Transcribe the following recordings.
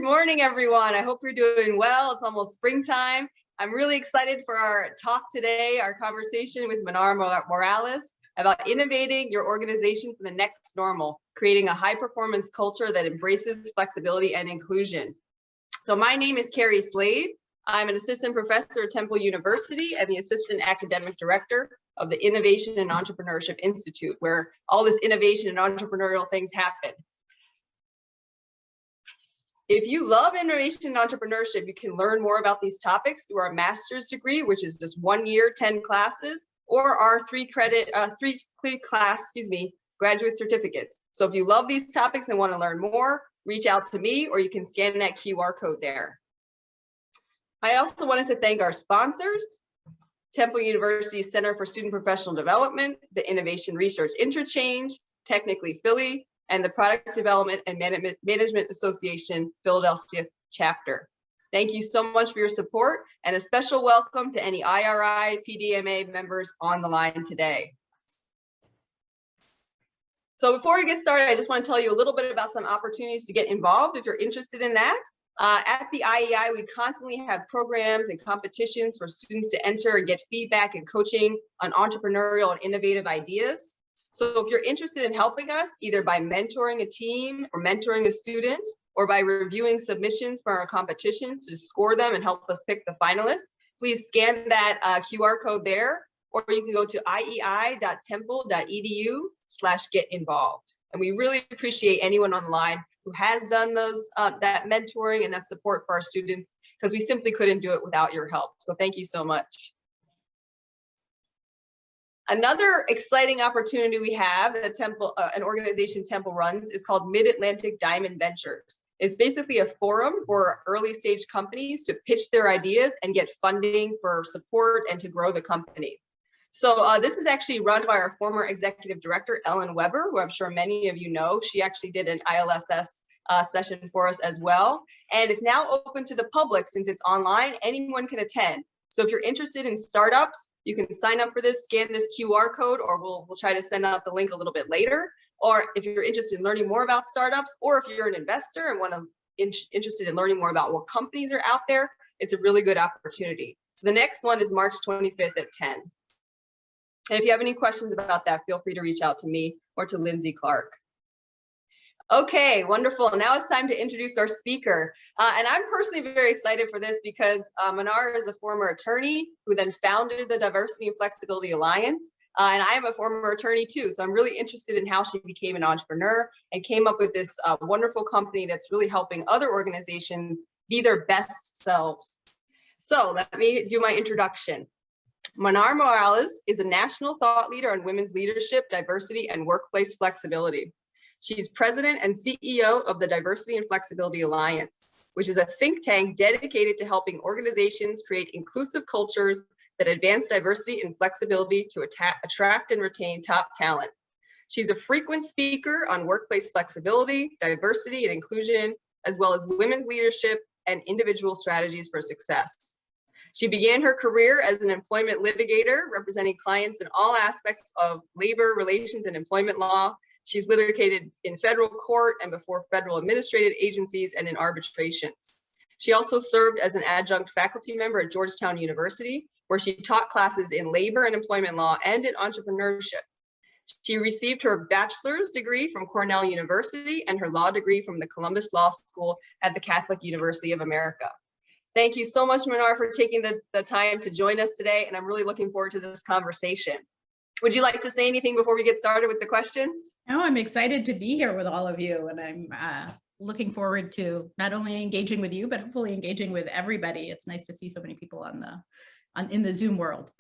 morning, everyone. I hope you're doing well. It's almost springtime. I'm really excited for our talk today, our conversation with Manar Morales about innovating your organization for the next normal, creating a high-performance culture that embraces flexibility and inclusion. So my name is Carrie Slade. I'm an assistant professor at Temple University and the assistant academic director of the Innovation and Entrepreneurship Institute, where all this innovation and entrepreneurial things happen. If you love innovation and entrepreneurship, you can learn more about these topics through our master's degree, which is just 1 year, 10 classes, or our three class graduate certificates. So if you love these topics and want to learn more, reach out to me, or you can scan that QR code there. I also wanted to thank our sponsors, Temple University Center for Student Professional Development, the Innovation Research Interchange, Technically Philly, and the Product Development and Management Association Philadelphia chapter. Thank you so much for your support, and a special welcome to any IRI PDMA members on the line today. So before we get started, I just want to tell you a little bit about some opportunities to get involved if you're interested in that. At the IEI, we constantly have programs and competitions for students to enter and get feedback and coaching on entrepreneurial and innovative ideas. So if you're interested in helping us, either by mentoring a team or mentoring a student, or by reviewing submissions for our competitions to score them and help us pick the finalists, please scan that QR code there, or you can go to iei.temple.edu/get-involved. And we really appreciate anyone online who has done those that mentoring and that support for our students, because we simply couldn't do it without your help. So thank you so much. Another exciting opportunity we have at Temple, an organization Temple runs, is called Mid-Atlantic Diamond Ventures. It's basically a forum for early stage companies to pitch their ideas and get funding for support and to grow the company. So this is actually run by our former executive director, Ellen Weber, who I'm sure many of you know. She actually did an ILSS session for us as well. And it's now open to the public since it's online. Anyone can attend. So if you're interested in startups, you can sign up for this, scan this QR code, or we'll try to send out the link a little bit later. Or if you're interested in learning more about startups, or if you're an investor and interested in learning more about what companies are out there, it's a really good opportunity. So the next one is March 25th at 10. And if you have any questions about that, feel free to reach out to me or to Lindsay Clark. Okay, wonderful. Now it's time to introduce our speaker. And I'm personally very excited for this because Manar is a former attorney who then founded the Diversity and Flexibility Alliance. And I am a former attorney too. So I'm really interested in how she became an entrepreneur and came up with this wonderful company that's really helping other organizations be their best selves. So let me do my introduction. Manar Morales is a national thought leader on women's leadership, diversity, and workplace flexibility. She's president and CEO of the Diversity and Flexibility Alliance, which is a think tank dedicated to helping organizations create inclusive cultures that advance diversity and flexibility to attract and retain top talent. She's a frequent speaker on workplace flexibility, diversity and inclusion, as well as women's leadership and individual strategies for success. She began her career as an employment litigator, representing clients in all aspects of labor relations and employment law. She's litigated in federal court and before federal administrative agencies and in arbitrations. She also served as an adjunct faculty member at Georgetown University, where she taught classes in labor and employment law and in entrepreneurship. She received her bachelor's degree from Cornell University and her law degree from the Columbus Law School at the Catholic University of America. Thank you so much, Manar, for taking the time to join us today, and I'm really looking forward to this conversation. Would you like to say anything before we get started with the questions? No, I'm excited to be here with all of you, and I'm looking forward to not only engaging with you, but hopefully engaging with everybody. It's nice to see so many people in the Zoom world.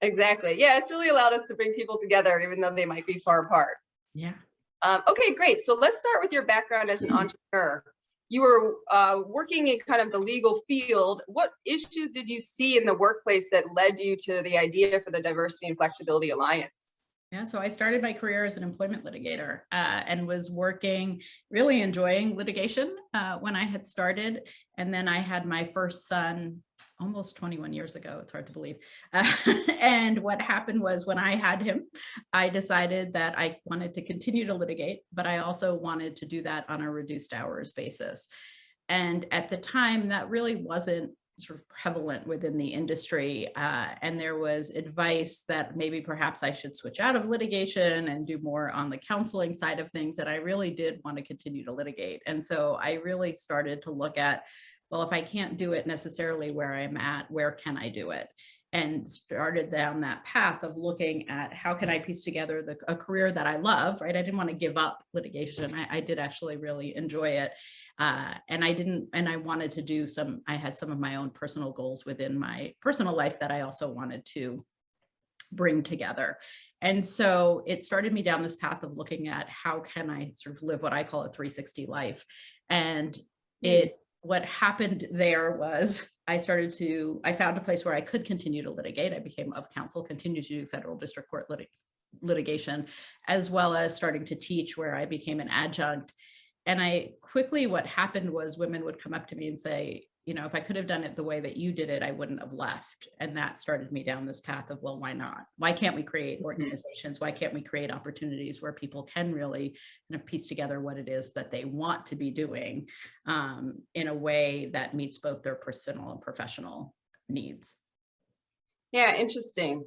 Exactly. Yeah, it's really allowed us to bring people together, even though they might be far apart. Yeah. Okay, great. So let's start with your background as an entrepreneur. You were working in kind of the legal field. What issues did you see in the workplace that led you to the idea for the Diversity and Flexibility Alliance? Yeah, so I started my career as an employment litigator and was working, really enjoying litigation when I had started. And then I had my first son almost 21 years ago. It's hard to believe. And what happened was when I had him, I decided that I wanted to continue to litigate, but I also wanted to do that on a reduced hours basis. And at the time, that really wasn't sort of prevalent within the industry. And there was advice that maybe perhaps I should switch out of litigation and do more on the counseling side of things, that I really did want to continue to litigate. And so I really started to look at, well, if I can't do it necessarily where I'm at, where can I do it? And started down that path of looking at how can I piece together a career that I love, right? I didn't want to give up litigation. I did actually really enjoy it. And I wanted to do I had some of my own personal goals within my personal life that I also wanted to bring together. And so it started me down this path of looking at how can I sort of live what I call a 360 life. And what happened there was I found a place where I could continue to litigate. I became of counsel, continued to do federal district court litigation, as well as starting to teach, where I became an adjunct. And what happened was women would come up to me and say, if I could have done it the way that you did it, I wouldn't have left. And that started me down this path of, well, why not? Why can't we create organizations? Why can't we create opportunities where people can really kind of piece together what it is that they want to be doing in a way that meets both their personal and professional needs? Yeah, interesting.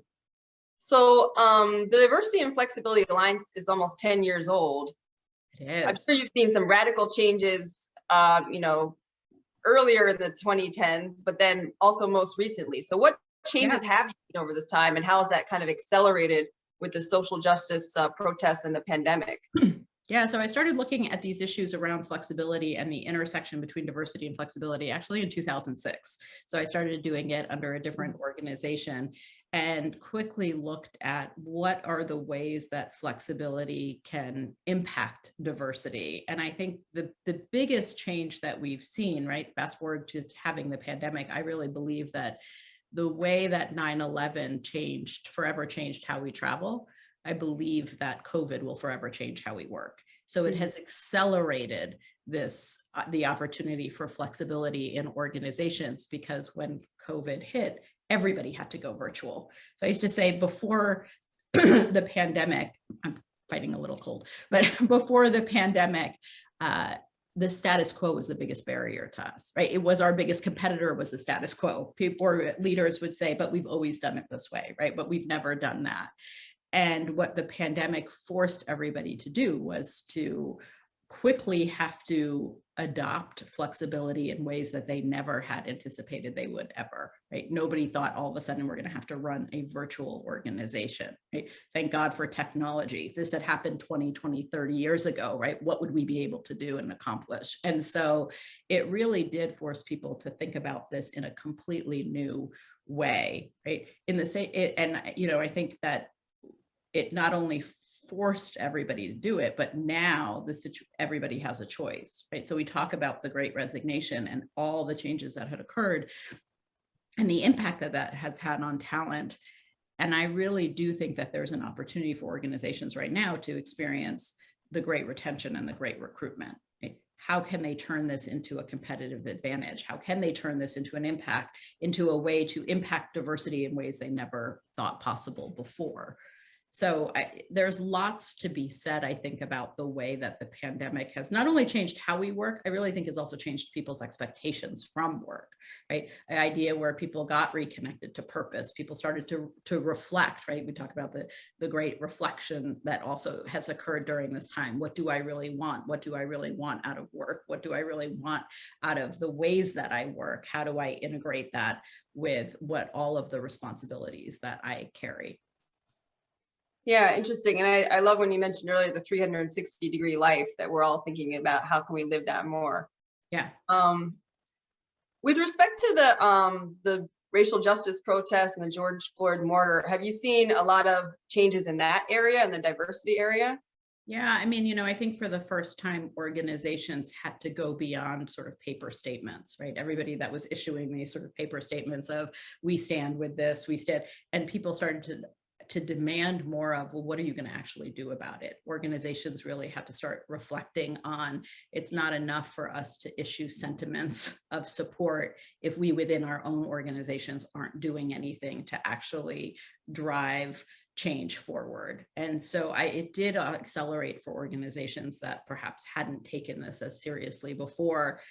So the Diversity and Flexibility Alliance is almost 10 years old. It is. I'm sure you've seen some radical changes, earlier in the 2010s, but then also most recently. So what changes have you seen over this time, and how has that kind of accelerated with the social justice protests and the pandemic? Yeah, so I started looking at these issues around flexibility and the intersection between diversity and flexibility actually in 2006. So I started doing it under a different organization and quickly looked at what are the ways that flexibility can impact diversity. And I think the biggest change that we've seen, right, fast forward to having the pandemic, I really believe that the way that 9/11 forever changed how we travel, I believe that COVID will forever change how we work. So it has accelerated the opportunity for flexibility in organizations, because when COVID hit, everybody had to go virtual. So I used to say before the pandemic, I'm fighting a little cold, but before the pandemic, the status quo was the biggest barrier to us, right? It was our biggest competitor, was the status quo. People or leaders would say, but we've always done it this way, right? But we've never done that. And what the pandemic forced everybody to do was to quickly have to adopt flexibility in ways that they never had anticipated they would ever, right? Nobody thought all of a sudden we're going to have to run a virtual organization, right? Thank God for technology. If this had happened 20, 30 years ago, right? What would we be able to do and accomplish? And so it really did force people to think about this in a completely new way, right? I think that it not only forced everybody to do it, but now everybody has a choice, right? So we talk about the Great Resignation and all the changes that had occurred and the impact that has had on talent. And I really do think that there's an opportunity for organizations right now to experience the great retention and the great recruitment. Right? How can they turn this into a competitive advantage? How can they turn this into a way to impact diversity in ways they never thought possible before? So there's lots to be said, I think, about the way that the pandemic has not only changed how we work, I really think it's also changed people's expectations from work, right? The idea where people got reconnected to purpose, people started to reflect, right? We talk about the great reflection that also has occurred during this time. What do I really want? What do I really want out of work? What do I really want out of the ways that I work? How do I integrate that with all of the responsibilities that I carry? Yeah, interesting. And I love when you mentioned earlier the 360-degree life, that we're all thinking about how can we live that more. Yeah. With respect to the racial justice protests and the George Floyd murder, have you seen a lot of changes in that area, in the diversity area? Yeah, I mean, I think for the first time, organizations had to go beyond sort of paper statements, right? Everybody that was issuing these sort of paper statements of, we stand with this, we stand, and people started to demand more of, well, what are you going to actually do about it? Organizations really had to start reflecting on, it's not enough for us to issue sentiments of support if we within our own organizations aren't doing anything to actually drive change forward. And so it did accelerate for organizations that perhaps hadn't taken this as seriously before.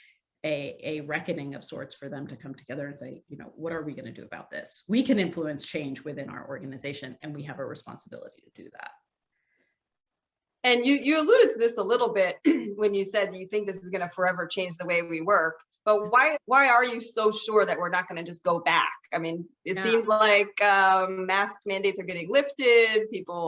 a reckoning of sorts for them to come together and say, you know, what are we going to do about this? We can influence change within our organization, and we have a responsibility to do that. And you alluded to this a little bit when you said you think this is going to forever change the way we work. But why are you so sure that we're not going to just go back? I mean, it seems like mask mandates are getting lifted.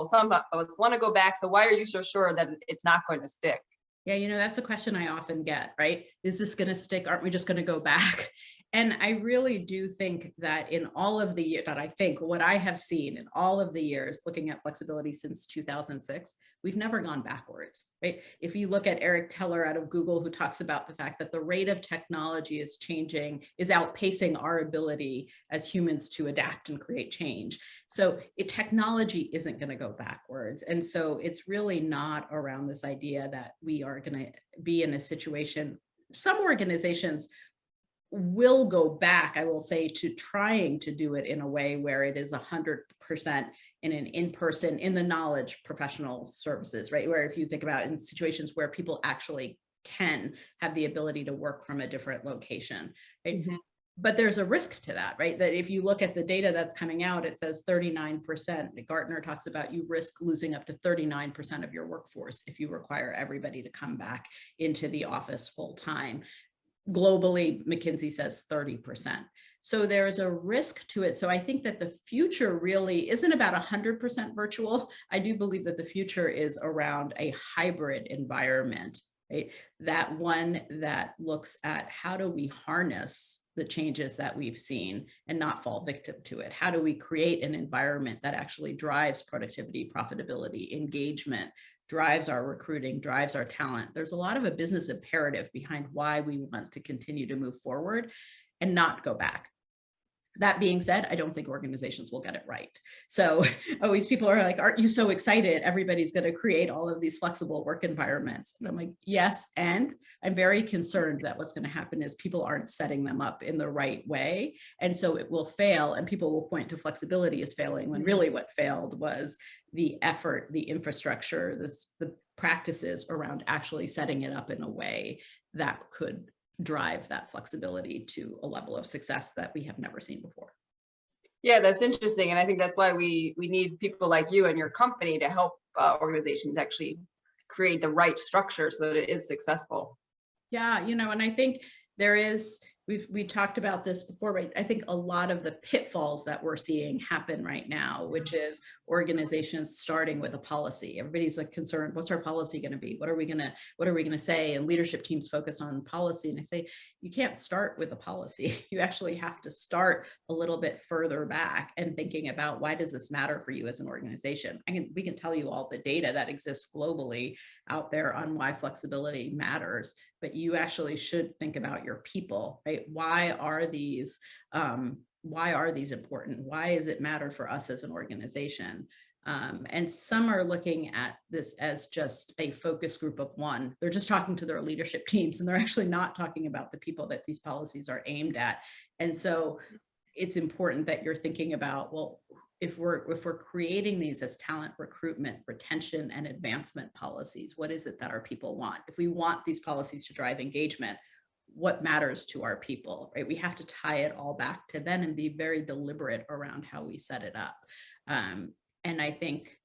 Some of us want to go back. So why are you so sure that it's not going to stick? Yeah, you know, that's a question I often get, right? Is this going to stick? Aren't we just going to go back? And I really do think that in all of the years that I think what I have seen in all of the years looking at flexibility since 2006, we've never gone backwards, right? If you look at Eric Teller out of Google, who talks about the fact that the rate of technology is changing, is outpacing our ability as humans to adapt and create change. So technology isn't going to go backwards. And so it's really not around this idea that we are going to be in a situation. Some organizations will go back, I will say, to trying to do it in a way where it is 100% in an in-person, in the knowledge professional services, right? Where if you think about in situations where people actually can have the ability to work from a different location, right? Mm-hmm. But there's a risk to that, right? That if you look at the data that's coming out, it says 39%. Gartner talks about you risk losing up to 39% of your workforce if you require everybody to come back into the office full time. Globally, McKinsey says 30%. So there's a risk to it. So I think that the future really isn't about 100% virtual. I do believe that the future is around a hybrid environment, right? That one that looks at how do we harness the changes that we've seen and not fall victim to it? How do we create an environment that actually drives productivity, profitability, engagement, drives our recruiting, drives our talent? There's a lot of a business imperative behind why we want to continue to move forward and not go back. That being said, I don't think organizations will get it right. So always people are like, aren't you so excited? Everybody's going to create all of these flexible work environments. And I'm like, yes. And I'm very concerned that what's going to happen is people aren't setting them up in the right way. And so it will fail, and people will point to flexibility as failing when really what failed was the effort, the infrastructure, the practices around actually setting it up in a way that could drive that flexibility to a level of success that we have never seen before. Yeah, that's interesting. And I think that's why we need people like you and your company to help organizations actually create the right structure so that it is successful. Yeah, you know, and I think there is, we talked about this before, right? I think a lot of the pitfalls that we're seeing happen right now, which is organizations starting with a policy. Everybody's like concerned, what's our policy going to be? What are we going to say? And leadership teams focus on policy. And I say, you can't start with a policy. You actually have to start a little bit further back and thinking about, why does this matter for you as an organization? We can tell you all the data that exists globally out there on why flexibility matters, but you actually should think about your people, right? Why are these important? Why does it matter for us as an organization? And some are looking at this as just a focus group of one. They're just talking to their leadership teams, and they're actually not talking about the people that these policies are aimed at. And so it's important that you're thinking about, well, if we're creating these as talent recruitment, retention, and advancement policies, what is it that our people want? If we want these policies to drive engagement, what matters to our people, right? We have to tie it all back to then and be very deliberate around how we set it up. And I think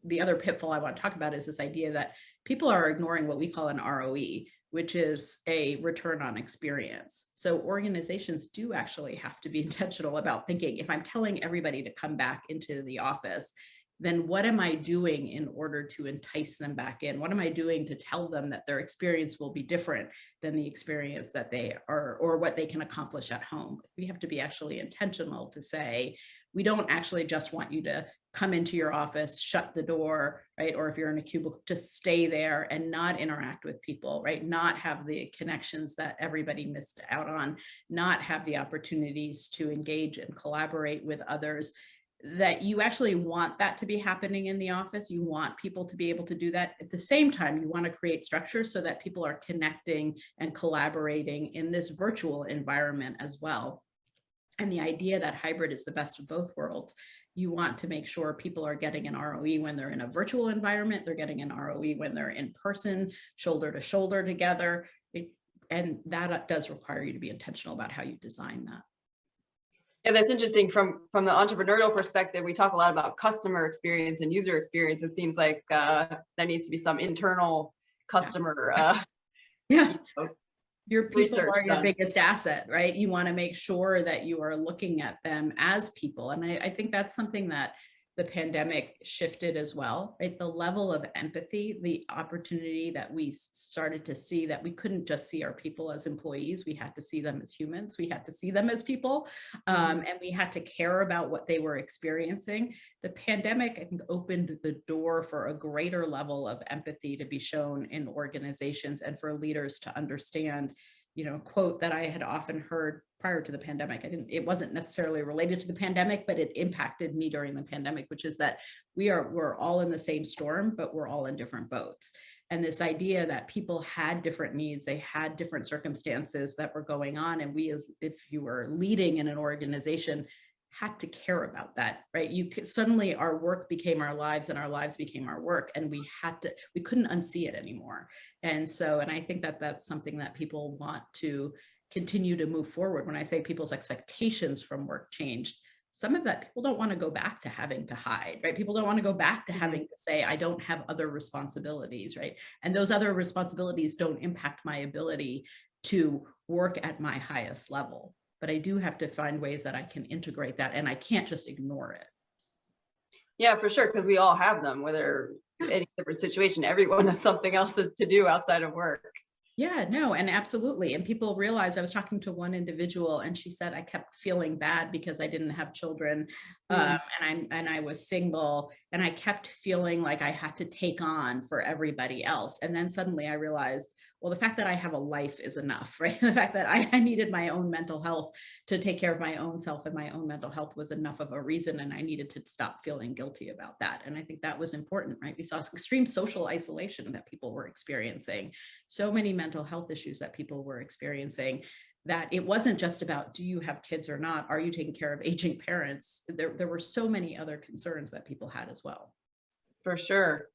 the other pitfall I want to talk about is this idea that people are ignoring what we call an ROE, which is a return on experience. So organizations do actually have to be intentional about thinking, if I'm telling everybody to come back into the office, then what am I doing in order to entice them back in? What am I doing to tell them that their experience will be different than the experience that they are, or what they can accomplish at home? We have to be actually intentional to say, we don't actually just want you to come into your office, shut the door, right? Or if you're in a cubicle, just stay there and not interact with people, right? Not have the connections that everybody missed out on, not have the opportunities to engage and collaborate with others. That you actually want that to be happening in the office. You want people to be able to do that. At the same time, you want to create structures so that people are connecting and collaborating in this virtual environment as well. And the idea that hybrid is the best of both worlds. You want to make sure people are getting an ROE when they're in a virtual environment. They're getting an ROE when they're in person, shoulder to shoulder together. And that does require you to be intentional about how you design that. Yeah, that's interesting. From the entrepreneurial perspective, we talk a lot about customer experience and user experience. It seems like there needs to be some internal customer yeah. know, Your people research are your done. biggest asset, right? You want to make sure that you are looking at them as people. And I think that's something that the pandemic shifted as well, right? The level of empathy, the opportunity that we started to see, that we couldn't just see our people as employees, we had to see them as humans, we had to see them as people, and we had to care about what they were experiencing. The pandemic, I think, opened the door for a greater level of empathy to be shown in organizations and for leaders to understand, quote that I had often heard prior to the pandemic. It wasn't necessarily related to the pandemic, but it impacted me during the pandemic, which is that we're all in the same storm, but we're all in different boats. And this idea that people had different needs, they had different circumstances that were going on. And if you were leading in an organization, had to care about that, right? Suddenly our work became our lives and our lives became our work, and we couldn't unsee it anymore. And I think that that's something that people want to continue to move forward. When I say people's expectations from work changed, some of that people don't want to go back to having to hide, right? People don't want to go back to having to say, I don't have other responsibilities, right? And those other responsibilities don't impact my ability to work at my highest level. But I do have to find ways that I can integrate that, and I can't just ignore it. Yeah, for sure, because we all have them, whether any different situation, everyone has something else to do outside of work. Yeah, no, and absolutely. And people realized, I was talking to one individual and she said, I kept feeling bad because I didn't have children, and I was single, and I kept feeling like I had to take on for everybody else. And then suddenly I realized, well, the fact that I have a life is enough, right? The fact that I needed my own mental health to take care of my own self, and my own mental health was enough of a reason, and I needed to stop feeling guilty about that. And I think that was important, right? We saw extreme social isolation that people were experiencing, so many mental health issues that people were experiencing, that it wasn't just about, do you have kids or not? Are you taking care of aging parents? There were so many other concerns that people had as well. For sure.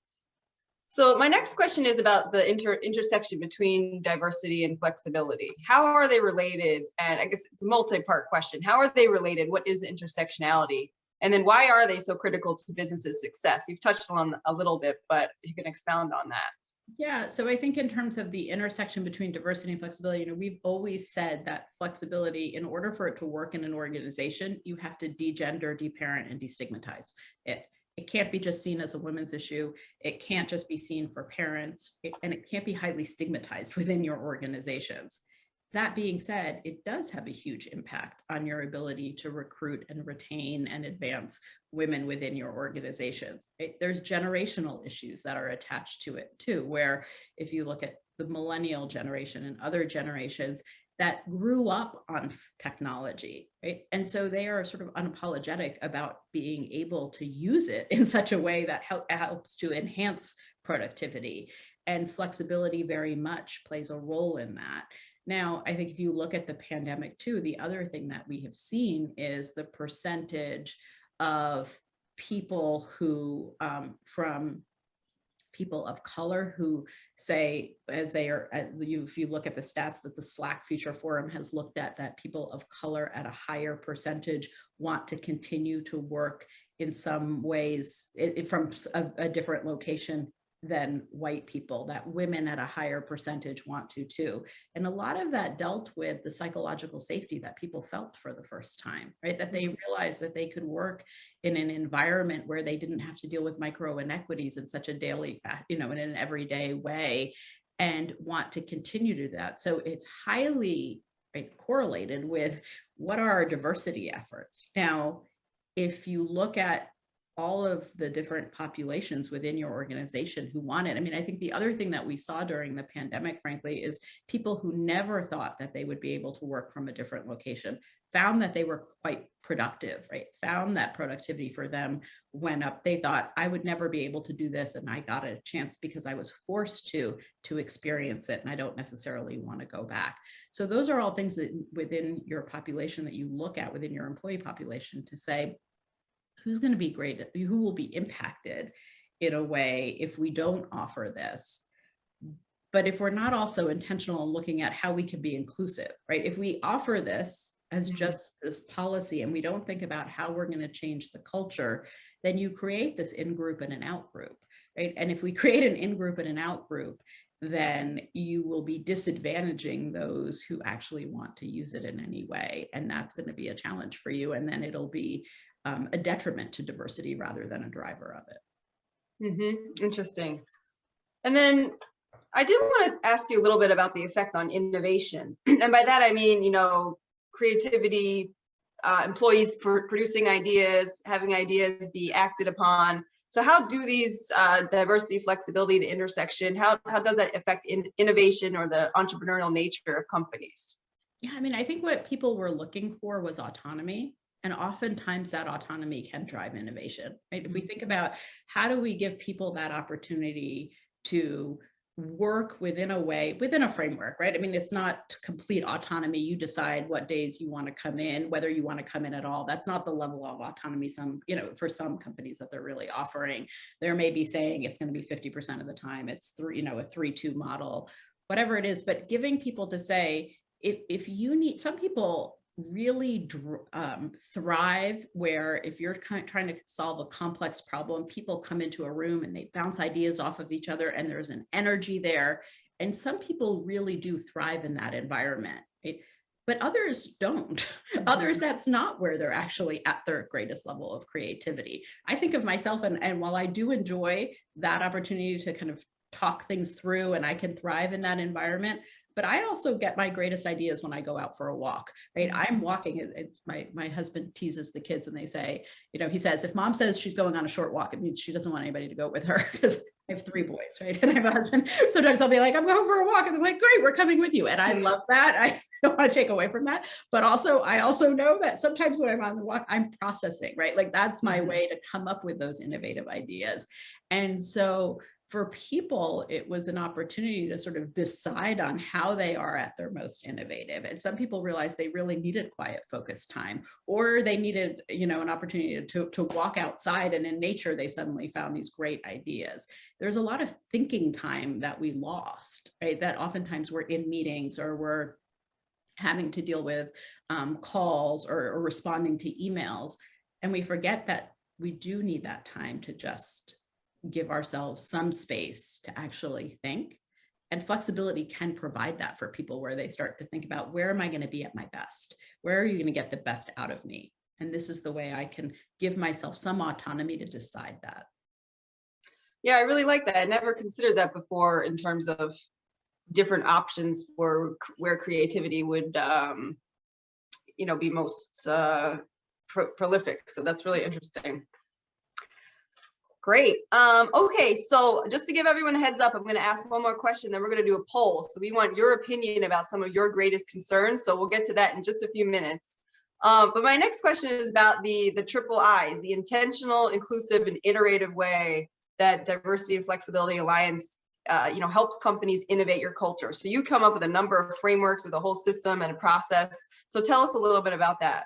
So my next question is about the intersection between diversity and flexibility. How are they related? And I guess it's a multi-part question. How are they related? What is intersectionality? And then why are they so critical to businesses' success? You've touched on a little bit, but you can expound on that. Yeah, so I think in terms of the intersection between diversity and flexibility, we've always said that flexibility, in order for it to work in an organization, you have to degender, deparent, and destigmatize it. It can't be just seen as a women's issue. It can't just be seen for parents, and it can't be highly stigmatized within your organizations. That being said, it does have a huge impact on your ability to recruit and retain and advance women within your organizations. Right? There's generational issues that are attached to it too, where if you look at the millennial generation and other generations that grew up on technology, right? And so they are sort of unapologetic about being able to use it in such a way that helps to enhance productivity, and flexibility very much plays a role in that. Now, I think if you look at the pandemic too, the other thing that we have seen is the percentage of people who, from people of color who say, as they are, if you look at the stats that the Slack Future Forum has looked at, that people of color at a higher percentage want to continue to work in some ways from a different location than white people, that women at a higher percentage want to too. And a lot of that dealt with the psychological safety that people felt for the first time, right? That they realized that they could work in an environment where they didn't have to deal with micro inequities in such a daily, in an everyday way, and want to continue to do that. So it's highly correlated with what are our diversity efforts. Now, if you look at all of the different populations within your organization who want it. I think the other thing that we saw during the pandemic, frankly, is people who never thought that they would be able to work from a different location found that they were quite productive, right? Found that productivity for them went up. They thought, I would never be able to do this, and I got a chance because I was forced to experience it, and I don't necessarily want to go back. So those are all things that within your population that you look at within your employee population to say, who's going to be great, who will be impacted in a way if we don't offer this. But if we're not also intentional in looking at how we can be inclusive, right? If we offer this as just this policy and we don't think about how we're going to change the culture, then you create this in-group and an out-group, right? And if we create an in-group and an out-group, then you will be disadvantaging those who actually want to use it in any way. And that's going to be a challenge for you. And then it'll be a detriment to diversity rather than a driver of it. Interesting. And then I did want to ask you a little bit about the effect on innovation. And by that, I mean, creativity, employees producing ideas, having ideas be acted upon. So how do these diversity, flexibility, the intersection, how does that affect innovation or the entrepreneurial nature of companies? Yeah, I mean, I think what people were looking for was autonomy. And oftentimes that autonomy can drive innovation, right? If we think about how do we give people that opportunity to work within a framework, right? I mean, it's not complete autonomy. You decide what days you want to come in, whether you want to come in at all. That's not the level of autonomy for some companies that they're really offering. They're maybe saying it's going to be 50% of the time. It's a 3-2 model, whatever it is, but giving people to say, if you need, some people really thrive where if you're trying to solve a complex problem, people come into a room and they bounce ideas off of each other and there's an energy there. And some people really do thrive in that environment, right? But others don't. Others, that's not where they're actually at their greatest level of creativity. I think of myself, and while I do enjoy that opportunity to kind of talk things through and I can thrive in that environment, but I also get my greatest ideas when I go out for a walk, right? I'm walking, my husband teases the kids and they say, he says, if mom says she's going on a short walk, it means she doesn't want anybody to go with her, because I have 3 boys, right? And I have a husband. Sometimes I'll be like, I'm going for a walk. And they're like, great, we're coming with you. And I love that. I don't want to take away from that. But I also know that sometimes when I'm on the walk, I'm processing, right? Like that's my way to come up with those innovative ideas. And so for people, it was an opportunity to sort of decide on how they are at their most innovative. And some people realized they really needed quiet, focused time, or they needed, an opportunity to walk outside, and in nature, they suddenly found these great ideas. There's a lot of thinking time that we lost, right? That oftentimes we're in meetings or we're having to deal with calls or responding to emails. And we forget that we do need that time to just give ourselves some space to actually think. And flexibility can provide that for people, where they start to think about, where am I going to be at my best? Where are you going to get the best out of me? And this is the way I can give myself some autonomy to decide that. Yeah, I really like that. I never considered that before in terms of different options for where creativity would, be most prolific. So that's really interesting. Great. Okay, so just to give everyone a heads up, I'm going to ask one more question, then we're going to do a poll. So we want your opinion about some of your greatest concerns. So we'll get to that in just a few minutes. But my next question is about the triple I's, the intentional, inclusive, and iterative way that Diversity and Flexibility Alliance helps companies innovate your culture. So you come up with a number of frameworks with a whole system and a process. So tell us a little bit about that.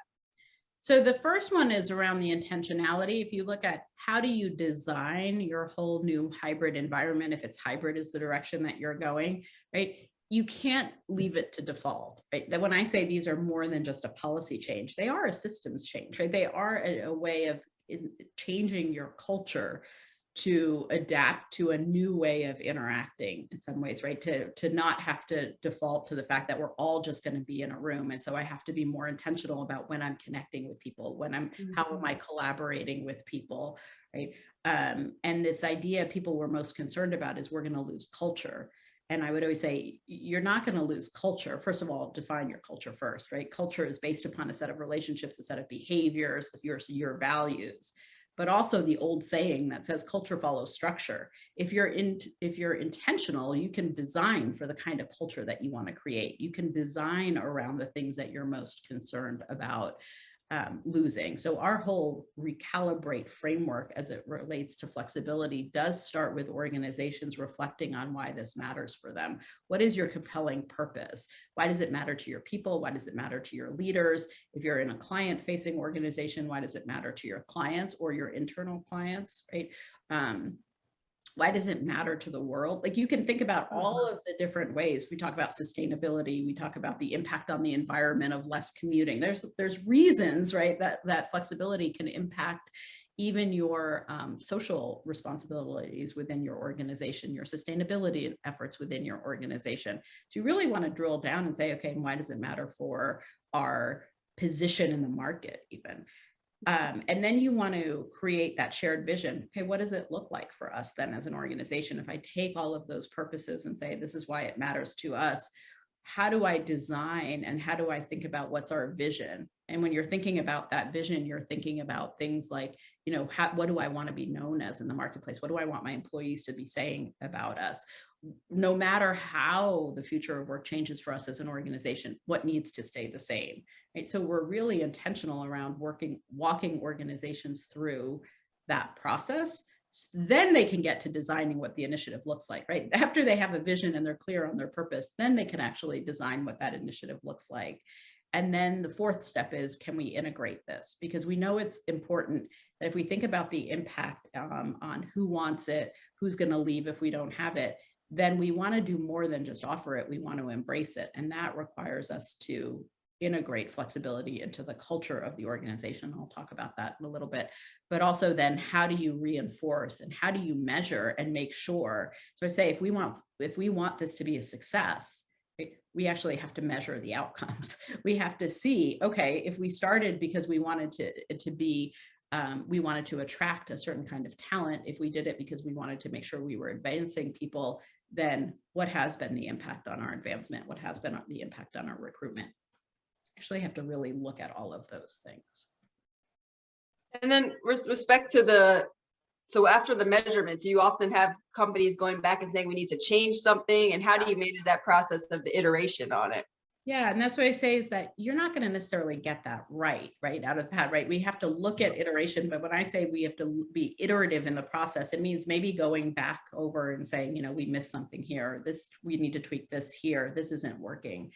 So the first one is around the intentionality. If you look at how do you design your whole new hybrid environment, if it's hybrid is the direction that you're going, right? You can't leave it to default, right? That when I say these are more than just a policy change, they are a systems change, right? They are a way of changing your culture to adapt to a new way of interacting in some ways, right? To not have to default to the fact that we're all just going to be in a room. And so I have to be more intentional about when I'm connecting with people, how am I collaborating with people, right? And this idea people were most concerned about is we're going to lose culture. And I would always say, you're not going to lose culture. First of all, define your culture first, right? Culture is based upon a set of relationships, a set of behaviors, your values. But also the old saying that says culture follows structure. If you're intentional, you can design for the kind of culture that you want to create. You can design around the things that you're most concerned about losing. So our whole recalibrate framework as it relates to flexibility does start with organizations reflecting on why this matters for them. What is your compelling purpose? Why does it matter to your people? Why does it matter to your leaders? If you're in a client-facing organization, why does it matter to your clients or your internal clients, right? Why does it matter to the world? Like, you can think about all of the different ways. We talk about sustainability, we talk about the impact on the environment of less commuting. There's reasons, right, that flexibility can impact even your social responsibilities within your organization, your sustainability efforts within your organization. So you really want to drill down and say, okay, and why does it matter for our position in the market even? And then you want to create that shared vision. Okay, what does it look like for us then as an organization? If I take all of those purposes and say, this is why it matters to us, how do I design and how do I think about what's our vision? And when you're thinking about that vision, you're thinking about things like, you know, what do I want to be known as in the marketplace? What do I want my employees to be saying about us? No matter how the future of work changes for us as an organization, what needs to stay the same, right? So we're really intentional around walking organizations through that process. Then they can get to designing what the initiative looks like, right? After they have a vision and they're clear on their purpose, then they can actually design what that initiative looks like. And then the fourth step is, can we integrate this? Because we know it's important that if we think about the impact on who wants it, who's going to leave if we don't have it, then we want to do more than just offer it. We want to embrace it. And that requires us to integrate flexibility into the culture of the organization. I'll talk about that in a little bit, but also then how do you reinforce and how do you measure and make sure? So I say, if we want this to be a success, we actually have to measure the outcomes. We have to see, okay, if we started because we wanted we wanted to attract a certain kind of talent, if we did it because we wanted to make sure we were advancing people, then what has been the impact on our advancement? What has been the impact on our recruitment? Actually have to really look at all of those things. And then with respect to so after the measurement, do you often have companies going back and saying we need to change something? And how do you manage that process of the iteration on it? Yeah, and that's what I say is that you're not going to necessarily get that right out of the hat, right? We have to look at iteration, but when I say we have to be iterative in the process, it means maybe going back over and saying, you know, we missed something here. We need to tweak this here. This isn't working.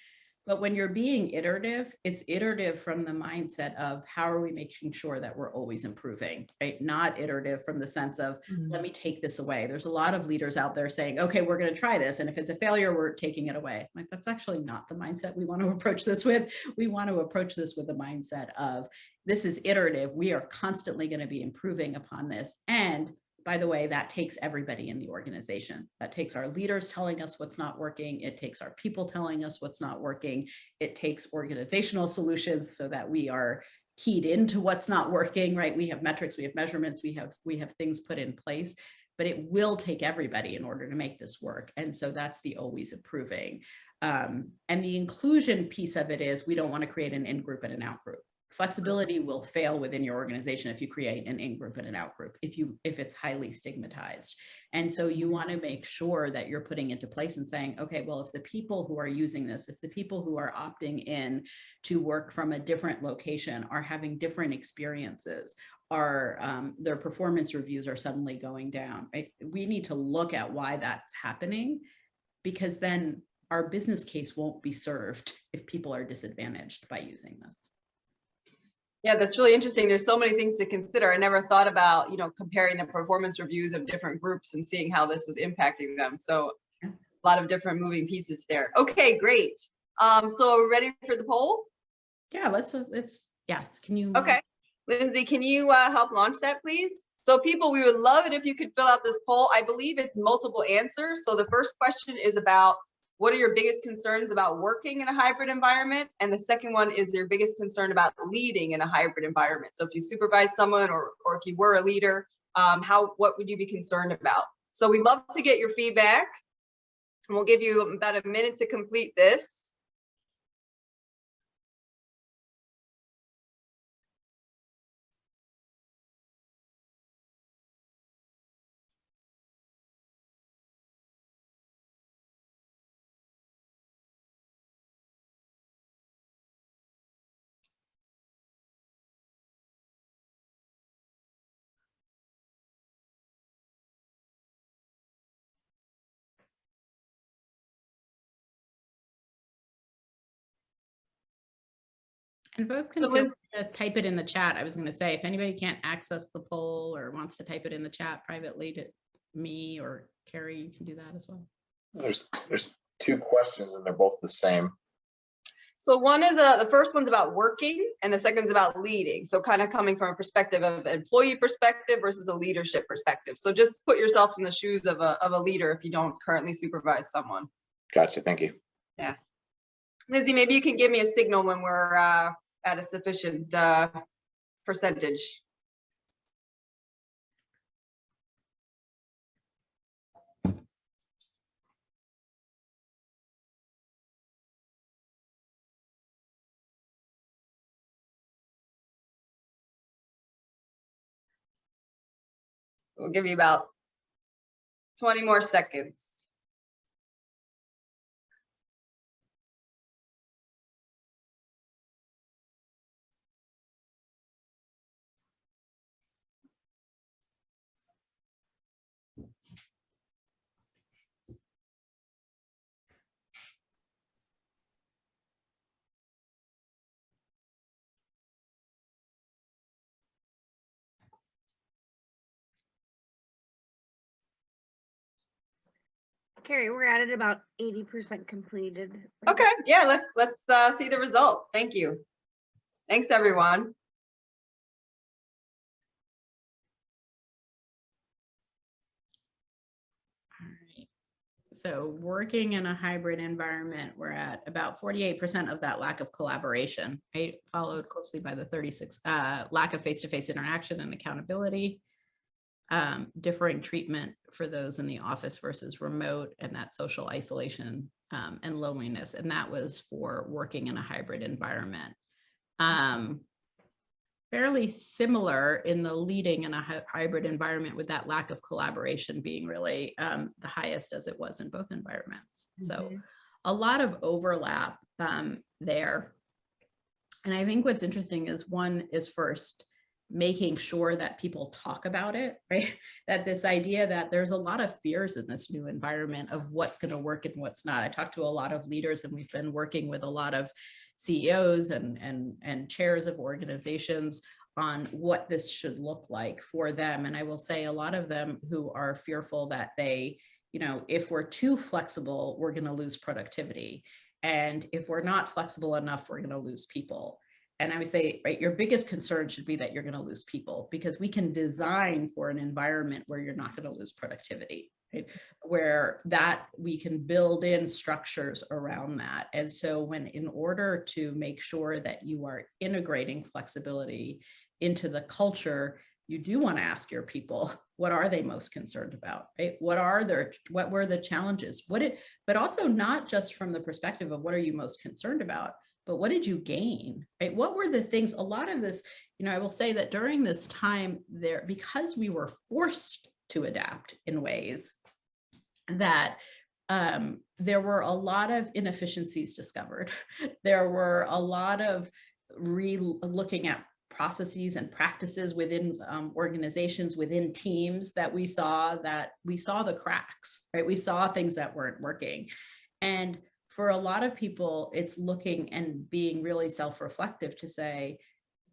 But when you're being iterative, it's iterative from the mindset of how are we making sure that we're always improving, right? Not iterative from the sense of, let me take this away. There's a lot of leaders out there saying, okay, we're going to try this. And if it's a failure, we're taking it away. Like, that's actually not the mindset we want to approach this with. We want to approach this with the mindset of, this is iterative. We are constantly going to be improving upon this. And by the way, that takes everybody in the organization. That takes our leaders telling us what's not working. It takes our people telling us what's not working. It takes organizational solutions so that we are keyed into what's not working, right? We have metrics, we have measurements, we have things put in place, but it will take everybody in order to make this work. And so that's the always improving. And the inclusion piece of it is, we don't want to create an in-group and an out-group. Flexibility will fail within your organization if you create an in-group and an out-group, if it's highly stigmatized. And so you want to make sure that you're putting into place and saying, okay, well, if the people who are using this, if the people who are opting in to work from a different location are having different experiences, their performance reviews are suddenly going down, right? We need to look at why that's happening, because then our business case won't be served if people are disadvantaged by using this. Yeah, that's really interesting. There's so many things to consider. I never thought about, comparing the performance reviews of different groups and seeing how this was impacting them. So a lot of different moving pieces there. Okay, great. So are we ready for the poll? Yeah, yes. Can you? Okay. Lindsay, can you help launch that, please? So people, we would love it if you could fill out this poll. I believe it's multiple answers. So the first question is about, what are your biggest concerns about working in a hybrid environment? And the second one is your biggest concern about leading in a hybrid environment. So if you supervise someone or if you were a leader, what would you be concerned about? So we'd love to get your feedback. And we'll give you about a minute to complete this. And folks can feel free to type it in the chat. I was going to say, if anybody can't access the poll or wants to type it in the chat privately, me, or Carrie, you can do that as well. There's two questions and they're both the same. So one is the first one's about working and the second's about leading. So kind of coming from a perspective of an employee perspective versus a leadership perspective. So just put yourselves in the shoes of a leader if you don't currently supervise someone. Gotcha. Thank you. Yeah. Lizzie, maybe you can give me a signal when we're at a sufficient percentage. We'll give you about 20 more seconds. Carrie, we're at it about 80% completed. Okay, yeah, let's see the result. Thank you. Thanks, everyone. All right. So working in a hybrid environment, we're at about 48% of that lack of collaboration, right? Followed closely by the 36 lack of face-to-face interaction and accountability. Differing treatment for those in the office versus remote, and that social isolation and loneliness. And that was for working in a hybrid environment. Fairly similar in the leading in a hybrid environment, with that lack of collaboration being really the highest as it was in both environments. So a lot of overlap there. And I think what's interesting is one is first making sure that people talk about it, right? That this idea that there's a lot of fears in this new environment of what's going to work and what's not. I talked to a lot of leaders, and we've been working with a lot of CEOs and chairs of organizations on what this should look like for them. And I will say a lot of them who are fearful that they, if we're too flexible, we're going to lose productivity. And if we're not flexible enough, we're going to lose people. And I would say, right, your biggest concern should be that you're going to lose people, because we can design for an environment where you're not going to lose productivity, right? Where that we can build in structures around that. And so in order to make sure that you are integrating flexibility into the culture, you do want to ask your people, what are they most concerned about, right? What were the challenges? But also not just from the perspective of what are you most concerned about, but what did you gain, right? What were the things, a lot of this, I will say that during this time there, because we were forced to adapt in ways that there were a lot of inefficiencies discovered. There were a lot of looking at processes and practices within organizations, within teams, that we saw the cracks, right? We saw things that weren't working. And for a lot of people, it's looking and being really self-reflective to say,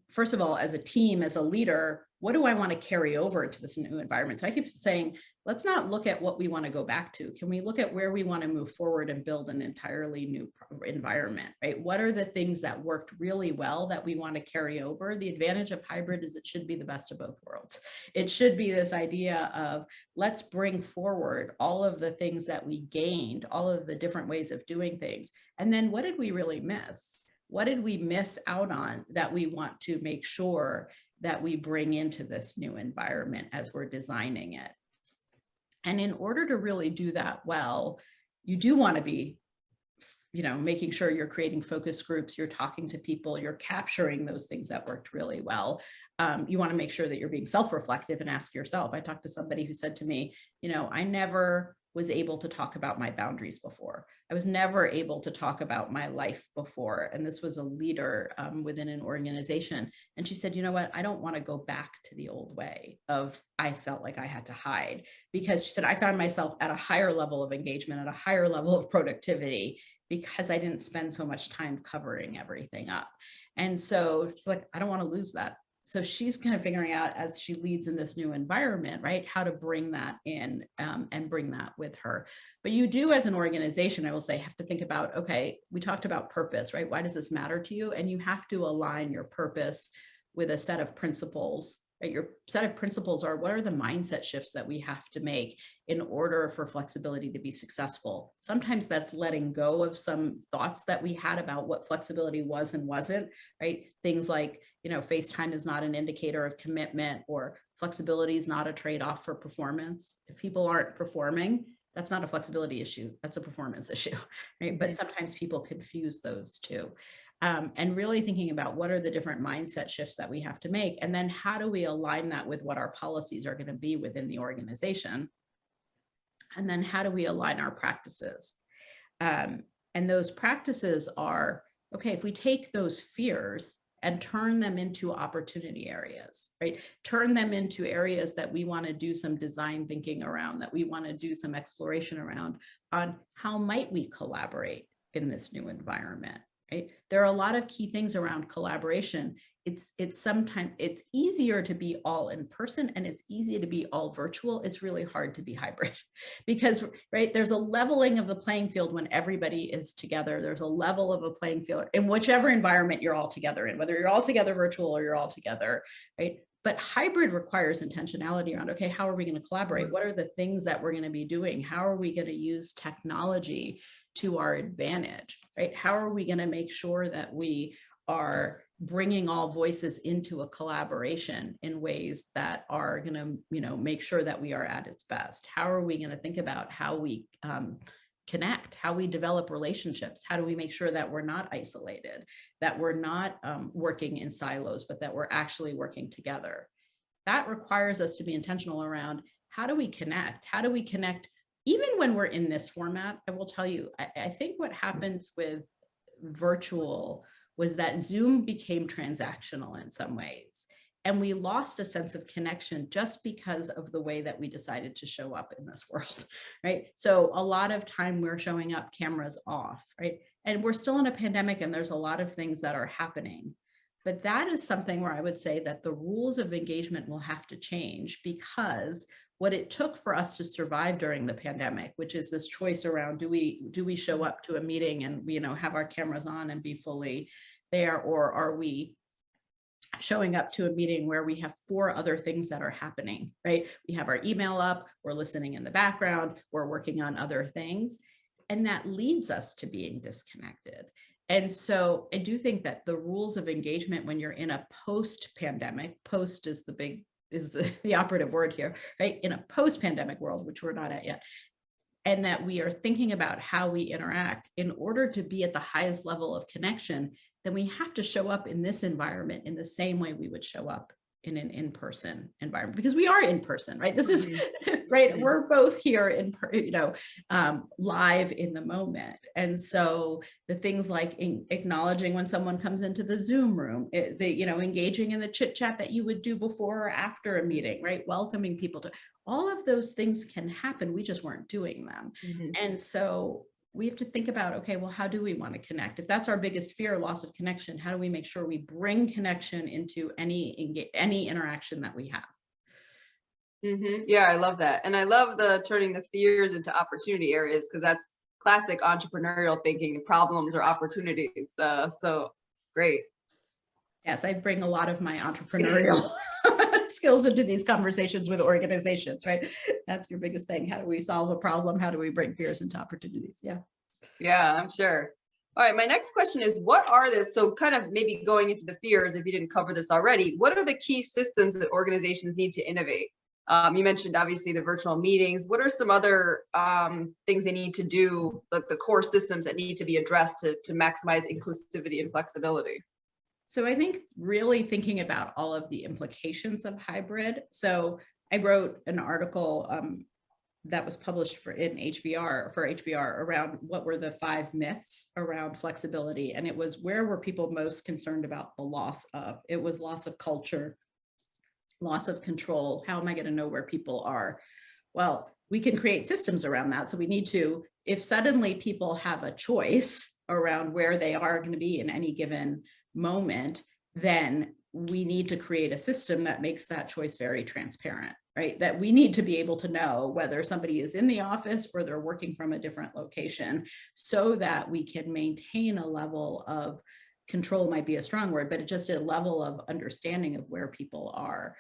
first of all, as a team, as a leader, what do I want to carry over into this new environment? So I keep saying, let's not look at what we want to go back to. Can we look at where we want to move forward and build an entirely new environment, right? What are the things that worked really well that we want to carry over? The advantage of hybrid is it should be the best of both worlds. It should be this idea of, let's bring forward all of the things that we gained, all of the different ways of doing things. And then what did we really miss? What did we miss out on that we want to make sure that we bring into this new environment as we're designing it? And in order to really do that well, you do want to be, making sure you're creating focus groups, you're talking to people, you're capturing those things that worked really well. You want to make sure that you're being self-reflective and ask yourself. I talked to somebody who said to me, I never was able to talk about my boundaries before. I was never able to talk about my life before. And this was a leader within an organization. And she said, you know what, I don't want to go back to the old way of, I felt like I had to hide, because she said, I found myself at a higher level of engagement, at a higher level of productivity, because I didn't spend so much time covering everything up. And so she's like, I don't want to lose that. so she's kind of figuring out as she leads in this new environment, right, how to bring that in and bring that with her. But you do, as an organization, I will say, have to think about, okay, we talked about purpose, right? Why does this matter to you? And you have to align your purpose with a set of principles, right? Your set of principles are, what are the mindset shifts that we have to make in order for flexibility to be successful? Sometimes that's letting go of some thoughts that we had about what flexibility was and wasn't, right? Things like, FaceTime is not an indicator of commitment, or flexibility is not a trade-off for performance. If people aren't performing, that's not a flexibility issue, that's a performance issue, right? But sometimes people confuse those two. And really thinking about what are the different mindset shifts that we have to make, and then how do we align that with what our policies are going to be within the organization, and then how do we align our practices. And those practices are, okay, if we take those fears and turn them into opportunity areas, right? Turn them into areas that we want to do some design thinking around, that we want to do some exploration around, on how might we collaborate in this new environment. Right? There are a lot of key things around collaboration. It's sometimes it's easier to be all in person, and it's easy to be all virtual. It's really hard to be hybrid because, right, there's a leveling of the playing field when everybody is together. There's a level of a playing field in whichever environment you're all together in, whether you're all together virtual or you're all together, right? But hybrid requires intentionality around, okay, how are we going to collaborate? What are the things that we're going to be doing? How are we going to use technology to our advantage, right? How are we going to make sure that we are bringing all voices into a collaboration in ways that are going to, make sure that we are at its best? How are we going to think about how we connect, how we develop relationships? How do we make sure that we're not isolated, that we're not working in silos, but that we're actually working together? That requires us to be intentional around, how do we connect? How do we connect even when we're in this format? I will tell you, I think what happens with virtual was that Zoom became transactional in some ways. And we lost a sense of connection just because of the way that we decided to show up in this world, right? So a lot of time we're showing up cameras off, right? And we're still in a pandemic, and there's a lot of things that are happening. But that is something where I would say that the rules of engagement will have to change, because what it took for us to survive during the pandemic, which is this choice around, do we show up to a meeting and have our cameras on and be fully there, or are we showing up to a meeting where we have 4 other things that are happening, right? We have our email up, we're listening in the background, we're working on other things, and that leads us to being disconnected. And so I do think that the rules of engagement when you're in a post-pandemic, post is the operative word here, right? In a post-pandemic world, which we're not at yet, and that we are thinking about how we interact in order to be at the highest level of connection, then we have to show up in this environment in the same way we would show up in an in-person environment, because we are in person, right? This is right. We're both here in, live in the moment. And so the things like acknowledging when someone comes into the Zoom room, engaging in the chit chat that you would do before or after a meeting, right? Welcoming people to, all of those things can happen. We just weren't doing them. And so we have to think about, okay, well, how do we want to connect? If that's our biggest fear, loss of connection, how do we make sure we bring connection into any interaction that we have? Yeah, I love that. And I love the turning the fears into opportunity areas, because that's classic entrepreneurial thinking. Problems are opportunities. So great. Yes, I bring a lot of my entrepreneurial skills into these conversations with organizations, right? That's your biggest thing. How do we solve a problem? How do we bring fears into opportunities? Yeah, I'm sure. All right, my next question is, what are so kind of maybe going into the fears, if you didn't cover this already, what are the key systems that organizations need to innovate? You mentioned obviously the virtual meetings. What are some other things they need to do, like the core systems that need to be addressed to maximize inclusivity and flexibility? So I think really thinking about all of the implications of hybrid. So I wrote an article that was published for HBR around what were the 5 myths around flexibility. And it was, where were people most concerned about the loss of? It was loss of culture, loss of control. How am I going to know where people are? Well, we can create systems around that. So we need to, if suddenly people have a choice around where they are going to be in any given moment, then we need to create a system that makes that choice very transparent, right? That we need to be able to know whether somebody is in the office or they're working from a different location, so that we can maintain a level of control, might be a strong word, but just a level of understanding of where people are.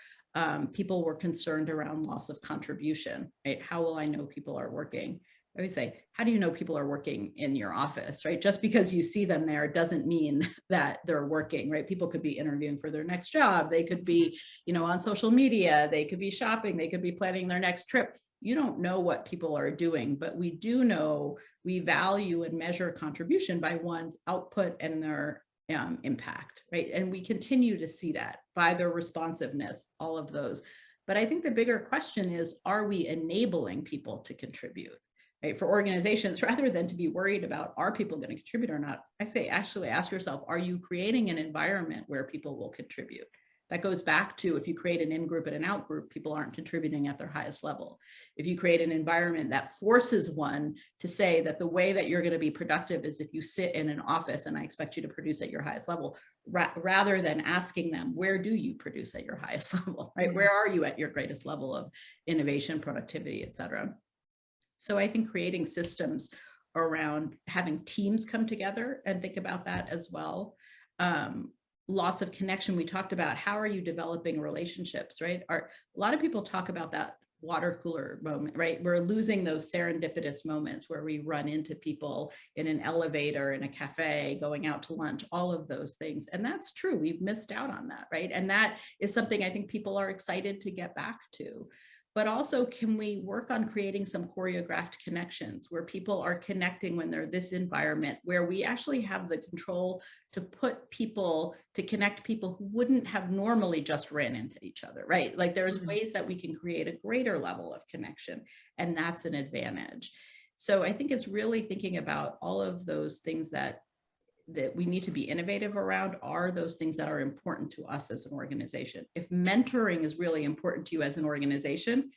People were concerned around loss of contribution, right? How will I know people are working? I always say, how do you know people are working in your office, right? Just because you see them there doesn't mean that they're working, right? People could be interviewing for their next job. They could be, on social media. They could be shopping. They could be planning their next trip. You don't know what people are doing, but we do know we value and measure contribution by one's output and their impact, right? And we continue to see that by their responsiveness, all of those. But I think the bigger question is, are we enabling people to contribute? Right? For organizations, rather than to be worried about, are people going to contribute or not, I say, actually ask yourself, are you creating an environment where people will contribute? That goes back to, if you create an in-group and an out-group, people aren't contributing at their highest level. If you create an environment that forces one to say that the way that you're going to be productive is if you sit in an office and I expect you to produce at your highest level, rather than asking them, where do you produce at your highest level, right? Where are you at your greatest level of innovation, productivity, et cetera? So I think creating systems around having teams come together and think about that as well. Loss of connection, we talked about, how are you developing relationships, right? A lot of people talk about that water cooler moment, right? We're losing those serendipitous moments where we run into people in an elevator, in a cafe, going out to lunch, all of those things. And that's true. We've missed out on that, right? And that is something I think people are excited to get back to. But also, can we work on creating some choreographed connections where people are connecting when they're this environment, where we actually have the control to connect people who wouldn't have normally just ran into each other, right? Like there's ways that we can create a greater level of connection, and that's an advantage. So I think it's really thinking about all of those things that we need to be innovative around, are those things that are important to us as an organization. If mentoring is really important to you as an organization,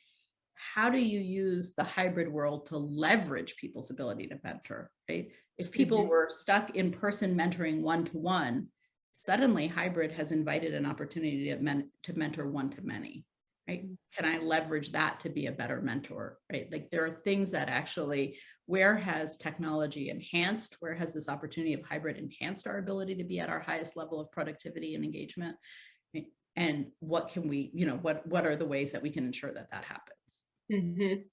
how do you use the hybrid world to leverage people's ability to mentor, right? If people were stuck in person mentoring one-to-one, suddenly hybrid has invited an opportunity to mentor one-to-many, right? Can I leverage that to be a better mentor, right? Like there are things that actually, where has technology enhanced, where has this opportunity of hybrid enhanced our ability to be at our highest level of productivity and engagement? Right? And what can we, what are the ways that we can ensure that that happens? And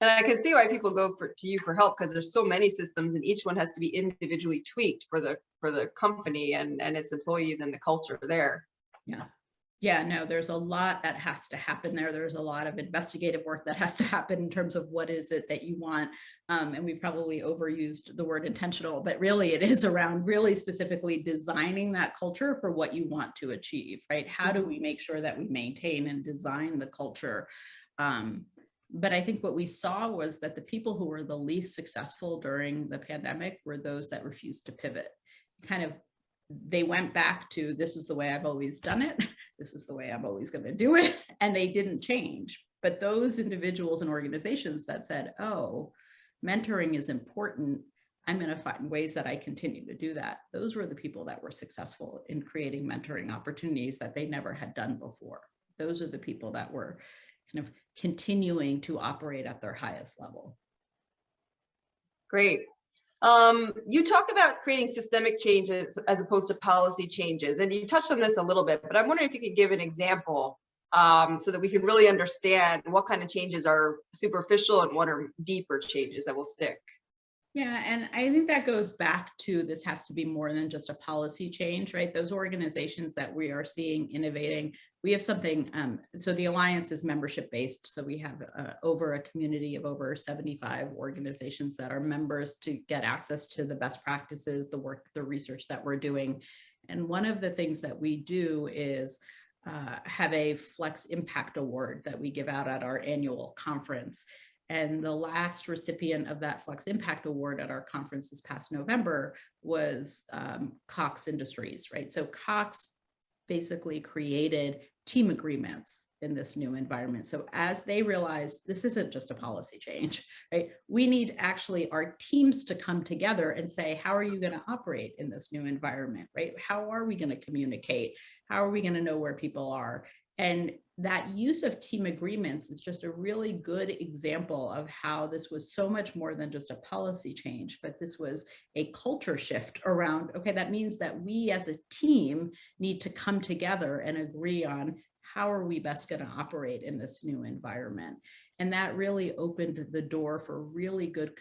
I can see why people go to you for help, because there's so many systems and each one has to be individually tweaked for the company and its employees and the culture there. Yeah, no, there's a lot that has to happen there. There's a lot of investigative work that has to happen in terms of what is it that you want. And we've probably overused the word intentional, but really it is around really specifically designing that culture for what you want to achieve, right? How do we make sure that we maintain and design the culture? But I think what we saw was that the people who were the least successful during the pandemic were those that refused to pivot. They went back to, this is the way I've always done it. This is the way I'm always going to do it. And they didn't change. But those individuals and organizations that said, oh, mentoring is important, I'm going to find ways that I continue to do that. Those were the people that were successful in creating mentoring opportunities that they never had done before. Those are the people that were kind of continuing to operate at their highest level. Great. You talk about creating systemic changes as opposed to policy changes, and you touched on this a little bit, but I'm wondering if you could give an example so that we can really understand what kind of changes are superficial and what are deeper changes that will stick. Yeah, and I think that goes back to, this has to be more than just a policy change, right? Those organizations that we are seeing innovating, we have something, so the Alliance is membership based. So we have over a community of over 75 organizations that are members to get access to the best practices, the work, the research that we're doing. And one of the things that we do is have a Flex Impact Award that we give out at our annual conference. And the last recipient of that Flex Impact Award at our conference this past November was Cox Industries, right? So Cox basically created team agreements in this new environment. So as they realize this isn't just a policy change, right? We need actually our teams to come together and say, how are you going to operate in this new environment, right? How are we going to communicate? How are we going to know where people are? And that use of team agreements is just a really good example of how this was so much more than just a policy change, but this was a culture shift around, okay, that means that we as a team need to come together and agree on how are we best going to operate in this new environment. And that really opened the door for really good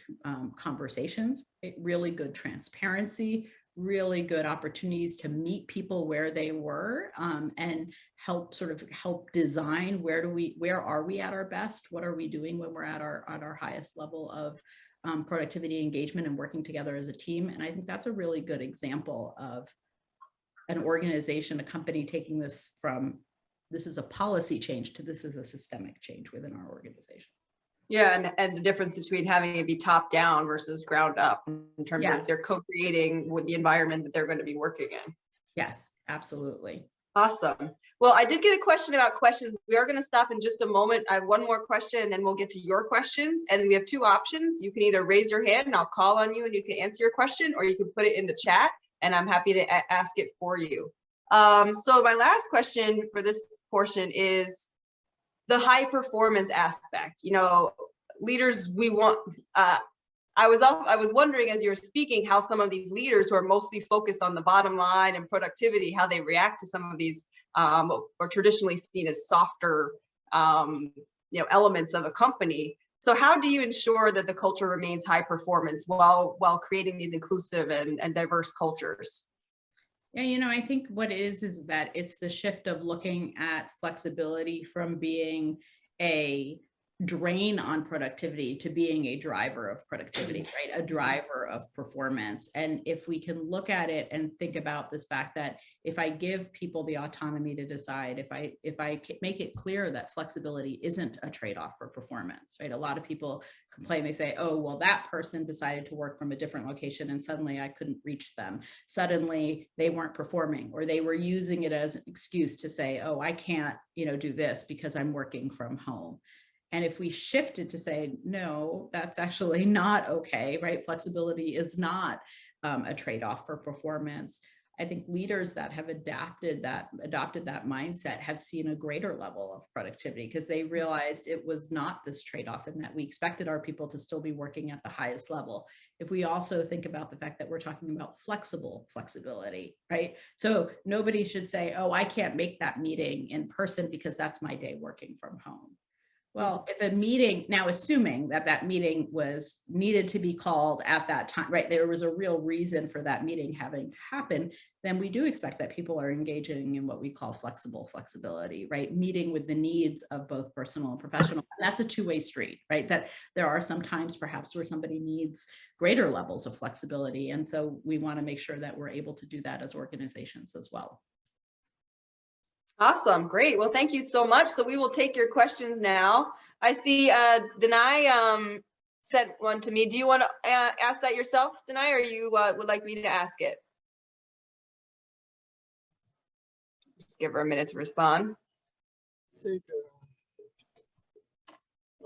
conversations, really good transparency, really good opportunities to meet people where they were, and help design where are we at our best? What are we doing when we're at our highest level of productivity, engagement, and working together as a team? And I think that's a really good example of an organization, a company taking this from this is a policy change to this is a systemic change within our organization. Yeah, and the difference between having it be top down versus ground up in terms of they're co-creating with the environment that they're going to be working in. Yes, absolutely. Awesome. Well, I did get a question about questions. We are going to stop in just a moment. I have one more question and then we'll get to your questions. And we have two options. You can either raise your hand and I'll call on you and you can answer your question, or you can put it in the chat and I'm happy to ask it for you. So my last question for this portion is the high performance aspect. You know, leaders, we want, I was wondering as you were speaking how some of these leaders who are mostly focused on the bottom line and productivity, how they react to some of these or traditionally seen as softer elements of a company. So how do you ensure that the culture remains high performance while creating these inclusive and diverse cultures? Yeah, I think what it is that it's the shift of looking at flexibility from being a drain on productivity to being a driver of productivity, right? A driver of performance. And if we can look at it and think about this fact that if I give people the autonomy to decide, if I make it clear that flexibility isn't a trade-off for performance, right? A lot of people complain, they say, oh, well, that person decided to work from a different location and suddenly I couldn't reach them. Suddenly they weren't performing, or they were using it as an excuse to say, oh, I can't, do this because I'm working from home. And if we shifted to say, no, that's actually not okay, right? Flexibility is not a trade-off for performance. I think leaders that have adopted that mindset have seen a greater level of productivity because they realized it was not this trade-off and that we expected our people to still be working at the highest level. If we also think about the fact that we're talking about flexibility, right? So nobody should say, oh, I can't make that meeting in person because that's my day working from home. Well, if a meeting, now assuming that meeting was needed to be called at that time, right? There was a real reason for that meeting having to happen, then we do expect that people are engaging in what we call flexibility, right? Meeting with the needs of both personal and professional. And that's a two-way street, right? That there are some times perhaps where somebody needs greater levels of flexibility. And so we want to make sure that we're able to do that as organizations as well. Awesome. Great. Well, thank you so much. So we will take your questions now. I see Denai sent one to me. Do you want to ask that yourself, Denai, or you would like me to ask it? Just give her a minute to respond.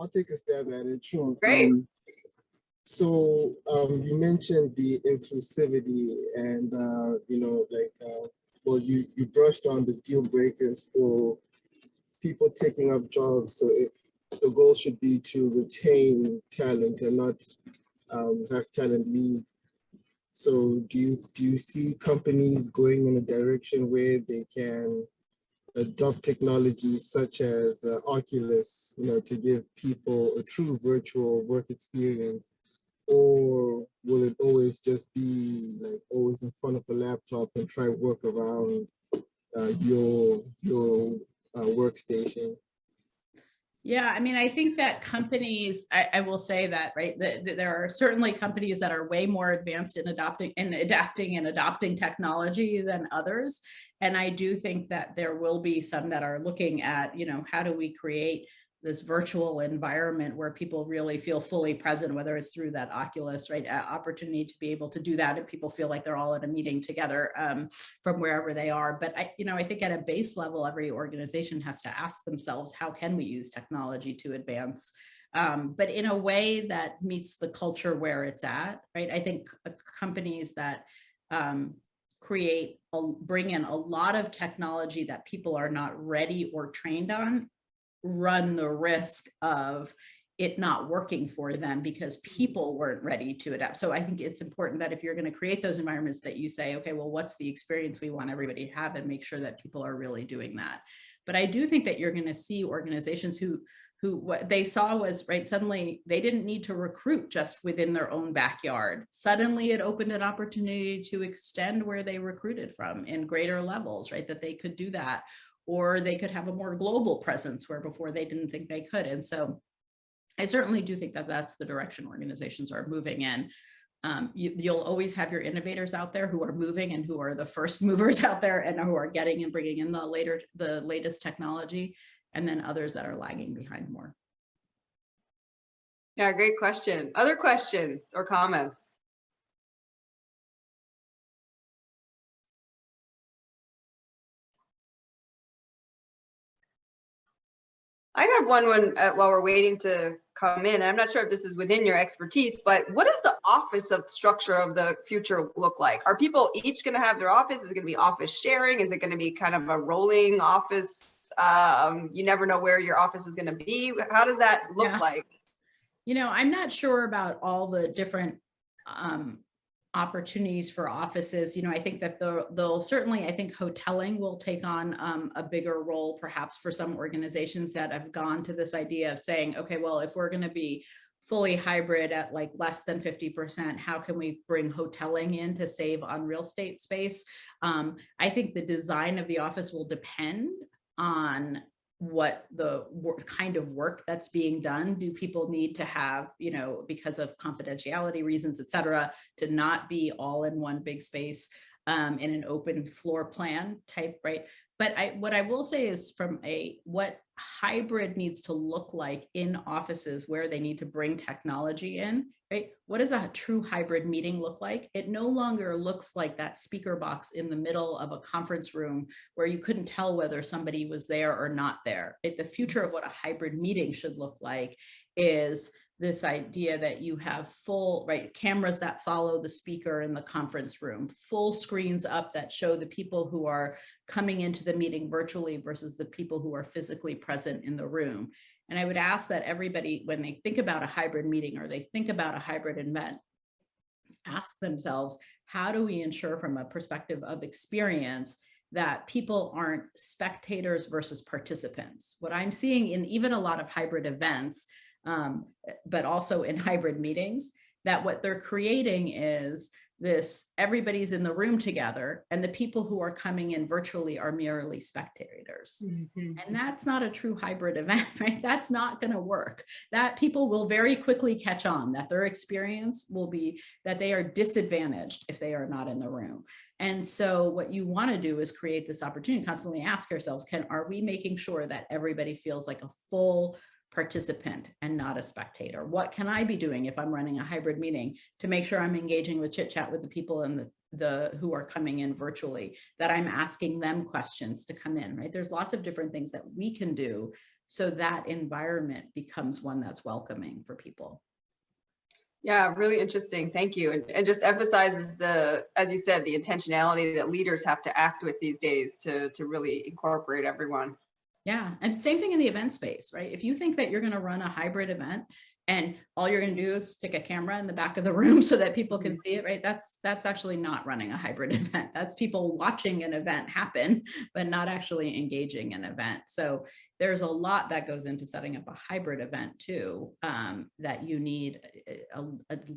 I'll take a stab at it. Sure. Great. So you mentioned the inclusivity and, well, you brushed on the deal breakers for people taking up jobs. So if the goal should be to retain talent and not have talent leave. So do you see companies going in a direction where they can adopt technologies such as Oculus, to give people a true virtual work experience? Or will it always just be like always in front of a laptop and try to work around your workstation? Yeah, I mean, I think that companies, I will say that, right, there are certainly companies that are way more advanced in adapting technology than others. And I do think that there will be some that are looking at, how do we create this virtual environment where people really feel fully present, whether it's through that Oculus, right, opportunity to be able to do that, and people feel like they're all at a meeting together from wherever they are. But I think at a base level, every organization has to ask themselves, how can we use technology to advance, but in a way that meets the culture where it's at, right? I think companies that bring in a lot of technology that people are not ready or trained on run the risk of it not working for them because people weren't ready to adapt. So I think it's important that if you're going to create those environments, that you say, okay, well, what's the experience we want everybody to have, and make sure that people are really doing that. But I do think that you're going to see organizations who what they saw was, right, suddenly they didn't need to recruit just within their own backyard. Suddenly it opened an opportunity to extend where they recruited from in greater levels, right, that they could do that. Or they could have a more global presence where before they didn't think they could. And so I certainly do think that that's the direction organizations are moving in. You'll always have your innovators out there who are moving and who are the first movers out there and who are getting and bringing in the latest technology, and then others that are lagging behind more. Yeah, great question. Other questions or comments? I have one while we're waiting to come in. I'm not sure if this is within your expertise, but what does the office structure of the future look like? Are people each going to have their office? Is it going to be office sharing? Is it going to be kind of a rolling office? You never know where your office is going to be. How does that look like? I'm not sure about all the different opportunities for offices. I think that they'll certainly, I think hoteling will take on a bigger role, perhaps for some organizations that have gone to this idea of saying, okay, well, if we're going to be fully hybrid at like less than 50%, how can we bring hoteling in to save on real estate space? I think the design of the office will depend on what the kind of work that's being done. Do people need to have, because of confidentiality reasons, et cetera, to not be all in one big space in an open floor plan type, right? But what I will say is from what hybrid needs to look like in offices where they need to bring technology in, right? What does a true hybrid meeting look like? It no longer looks like that speaker box in the middle of a conference room where you couldn't tell whether somebody was there or not there. The future of what a hybrid meeting should look like is this idea that you have full, right, cameras that follow the speaker in the conference room, full screens up that show the people who are coming into the meeting virtually versus the people who are physically present in the room. And I would ask that everybody, when they think about a hybrid meeting or they think about a hybrid event, ask themselves, how do we ensure from a perspective of experience that people aren't spectators versus participants? What I'm seeing in even a lot of hybrid events, but also in hybrid meetings, that what they're creating is this, everybody's in the room together and the people who are coming in virtually are merely spectators. Mm-hmm. And that's not a true hybrid event, right? That's not going to work. That people will very quickly catch on that their experience will be that they are disadvantaged if they are not in the room. And so what you want to do is create this opportunity, constantly ask ourselves, are we making sure that everybody feels like a full participant and not a spectator? What can I be doing if I'm running a hybrid meeting to make sure I'm engaging with chit chat with the people and the who are coming in virtually, that I'm asking them questions to come in, right? There's lots of different things that we can do so that environment becomes one that's welcoming for people. Yeah, really interesting. Thank you. And just emphasizes as you said, the intentionality that leaders have to act with these days to really incorporate everyone. Yeah, and same thing in the event space, right? If you think that you're going to run a hybrid event and all you're going to do is stick a camera in the back of the room so that people can see it, right? That's actually not running a hybrid event. That's people watching an event happen, but not actually engaging an event. So there's a lot that goes into setting up a hybrid event too, that you need a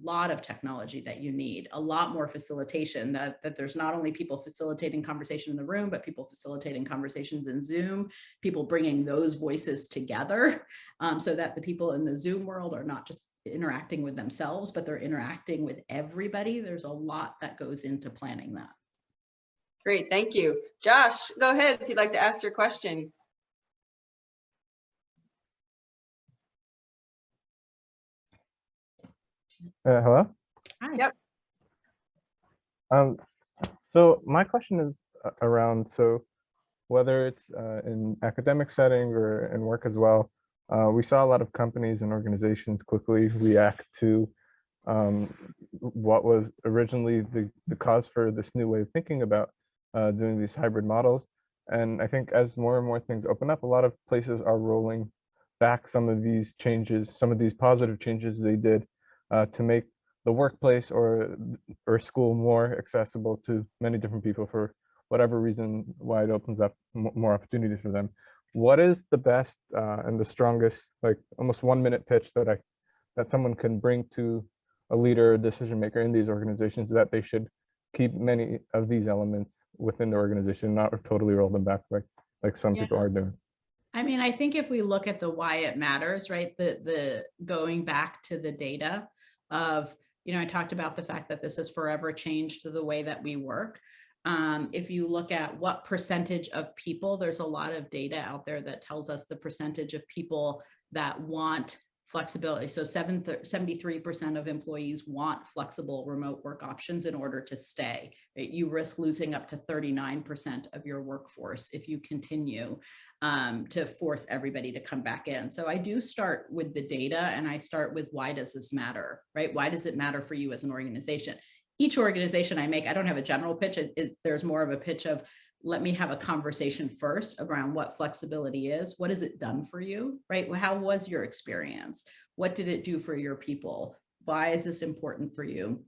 lot of technology, that you need a lot more facilitation, that there's not only people facilitating conversation in the room, but people facilitating conversations in Zoom, people bringing those voices together so that the people in the Zoom world are not just interacting with themselves, but they're interacting with everybody. There's a lot that goes into planning that. Great, thank you. Josh, go ahead if you'd like to ask your question. Hello? Hi. Yep. So my question is around, so whether it's in academic setting or in work as well, we saw a lot of companies and organizations quickly react to what was originally the cause for this new way of thinking about doing these hybrid models. And I think as more and more things open up, a lot of places are rolling back some of these changes, some of these positive changes they did to make the workplace or school more accessible to many different people for whatever reason, why it opens up more opportunities for them. What is the best and the strongest, like almost 1-minute pitch that someone can bring to a leader or decision maker in these organizations that they should keep many of these elements within the organization, not totally roll them back like some people are doing? I mean, I think if we look at the why it matters, right? The going back to the data of, I talked about the fact that this has forever changed the way that we work. If you look at what percentage of people, there's a lot of data out there that tells us the percentage of people that want flexibility. So 73% of employees want flexible remote work options in order to stay. Right? You risk losing up to 39% of your workforce if you continue to force everybody to come back in. So I do start with the data, and I start with, why does this matter, right? Why does it matter for you as an organization? Each organization I make, I don't have a general pitch. There's more of a pitch of, let me have a conversation first around what flexibility is. What has it done for you, right? How was your experience? What did it do for your people? Why is this important for you?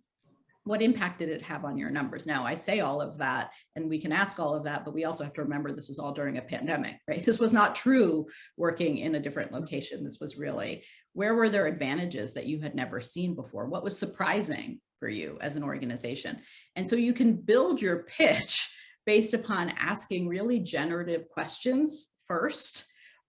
What impact did it have on your numbers? Now, I say all of that, and we can ask all of that, but we also have to remember this was all during a pandemic, right? This was not true working in a different location. This was really, where were there advantages that you had never seen before? What was surprising for you as an organization? And so you can build your pitch based upon asking really generative questions first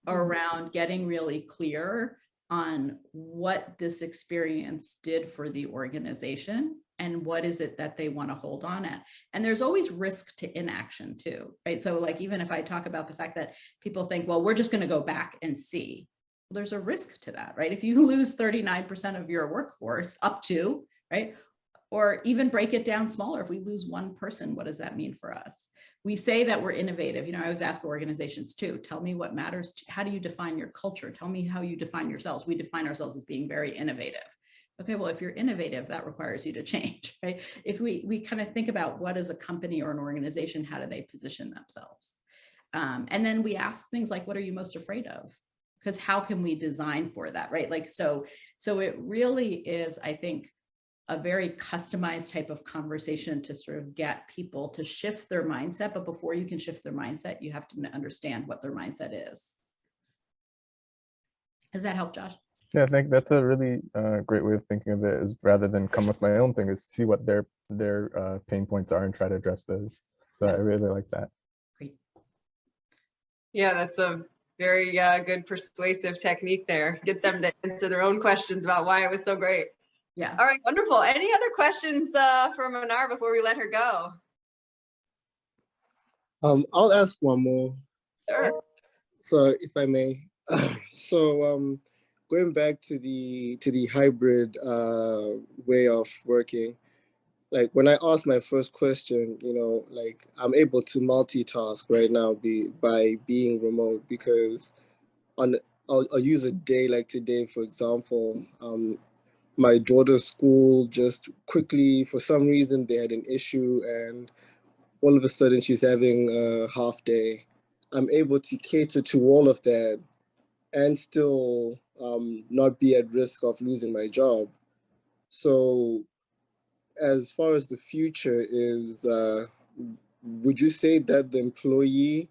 around getting really clear on what this experience did for the organization and what is it that they want to hold on at. And there's always risk to inaction too, right? So like, even if I talk about the fact that people think, well, we're just going to go back and see, well, there's a risk to that, right? If you lose 39% of your workforce up to, right? Or even break it down smaller. If we lose one person, what does that mean for us? We say that we're innovative. I always ask organizations too, tell me what matters. How do you define your culture? Tell me how you define yourselves. We define ourselves as being very innovative. Okay, well, if you're innovative, that requires you to change, right? If we kind of think about what is a company or an organization, how do they position themselves? And then we ask things like, what are you most afraid of? Because how can we design for that, right? Like, so it really is, I think, a very customized type of conversation to sort of get people to shift their mindset. But before you can shift their mindset, you have to understand what their mindset is. Does that help, Josh? Yeah, I think that's a really great way of thinking of it, is rather than come with my own thing, is see what their pain points are and try to address those. So I really like that. Great. Yeah, that's a very good persuasive technique there. Get them to answer their own questions about why it was so great. Yeah. All right, wonderful. Any other questions for Manar before we let her go? I'll ask one more. Sure. So if I may. So going back to the hybrid way of working, like when I asked my first question, like I'm able to multitask right now by being remote, because I'll use a day like today, for example. My daughter's school just quickly, for some reason, they had an issue, and all of a sudden she's having a half day. I'm able to cater to all of that and still not be at risk of losing my job. So as far as the future is, would you say that the employee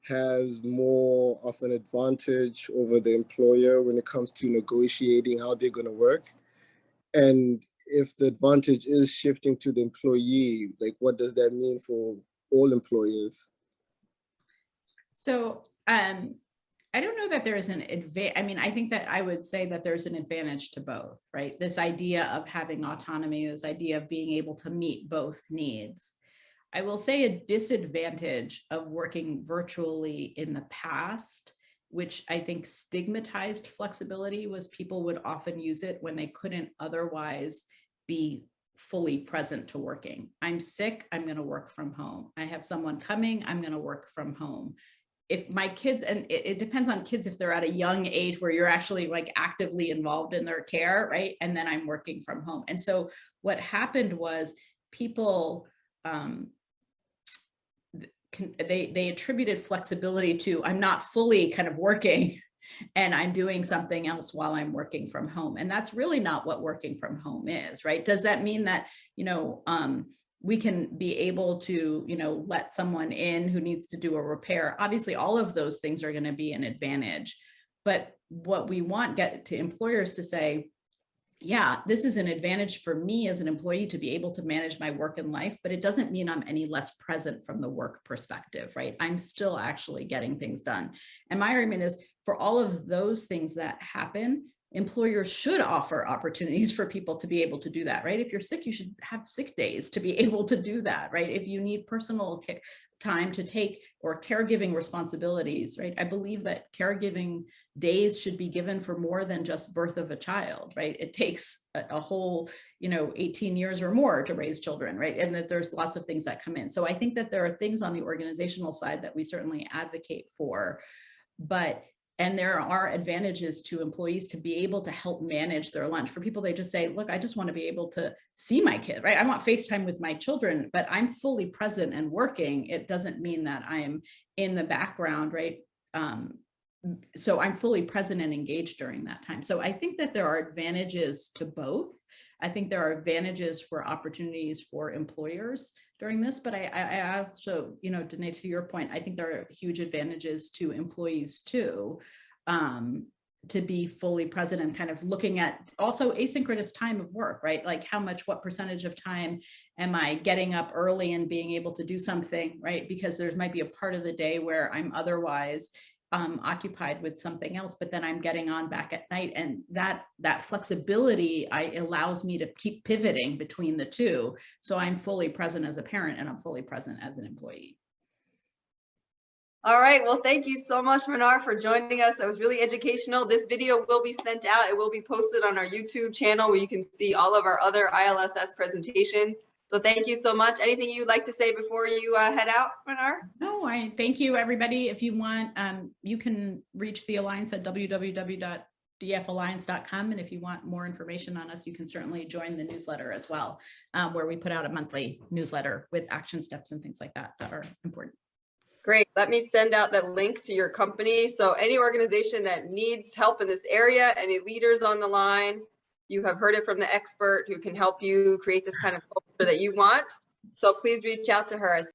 has more of an advantage over the employer when it comes to negotiating how they're going to work? And if the advantage is shifting to the employee, like what does that mean for all employers? So I don't know that there's an advantage. I mean, I think that I would say that there's an advantage to both, right? This idea of having autonomy, this idea of being able to meet both needs. I will say a disadvantage of working virtually in the past which I think stigmatized flexibility, was people would often use it when they couldn't otherwise be fully present to working. I'm sick, I'm going to work from home. I have someone coming, I'm going to work from home. If my kids, and it depends on kids, if they're at a young age where you're actually like actively involved in their care, right? And then I'm working from home. And so what happened was people, they attributed flexibility to, I'm not fully kind of working and I'm doing something else while I'm working from home. And that's really not what working from home is, right? Does that mean that, we can be able to, let someone in who needs to do a repair? Obviously, all of those things are going to be an advantage. But what we want to employers to say, yeah, this is an advantage for me as an employee to be able to manage my work and life, but it doesn't mean I'm any less present from the work perspective, right? I'm still actually getting things done. And my argument is, for all of those things that happen, employers should offer opportunities for people to be able to do that, right? If you're sick, you should have sick days to be able to do that, right? If you need personal time to take, or caregiving responsibilities, right? I believe that caregiving days should be given for more than just birth of a child, right? It takes a whole, 18 years or more to raise children, right? And that there's lots of things that come in. So I think that there are things on the organizational side that we certainly advocate for, and there are advantages to employees to be able to help manage their lunch. For people, they just say, look, I just want to be able to see my kid, right? I want FaceTime with my children, but I'm fully present and working. It doesn't mean that I'm in the background, right? So I'm fully present and engaged during that time. So I think that there are advantages to both. I think there are advantages for opportunities for employers during this, but I also, Danae, to your point, I think there are huge advantages to employees too, to be fully present and kind of looking at also asynchronous time of work, right? Like what percentage of time am I getting up early and being able to do something, right? Because there might be a part of the day where I'm otherwise occupied with something else, but then I'm getting on back at night, and that flexibility allows me to keep pivoting between the two. So I'm fully present as a parent and I'm fully present as an employee. All right, well, thank you so much, Manar, for joining us. That was really educational. This video will be sent out. It will be posted on our YouTube channel where you can see all of our other ILSS presentations. So thank you so much. Anything you'd like to say before you head out, Manar? No, I thank you, everybody. If you want, you can reach the Alliance at www.dfalliance.com. And if you want more information on us, you can certainly join the newsletter as well, where we put out a monthly newsletter with action steps and things like that are important. Great. Let me send out that link to your company. So any organization that needs help in this area, any leaders on the line, you have heard it from the expert who can help you create this kind of culture that you want. So please reach out to her as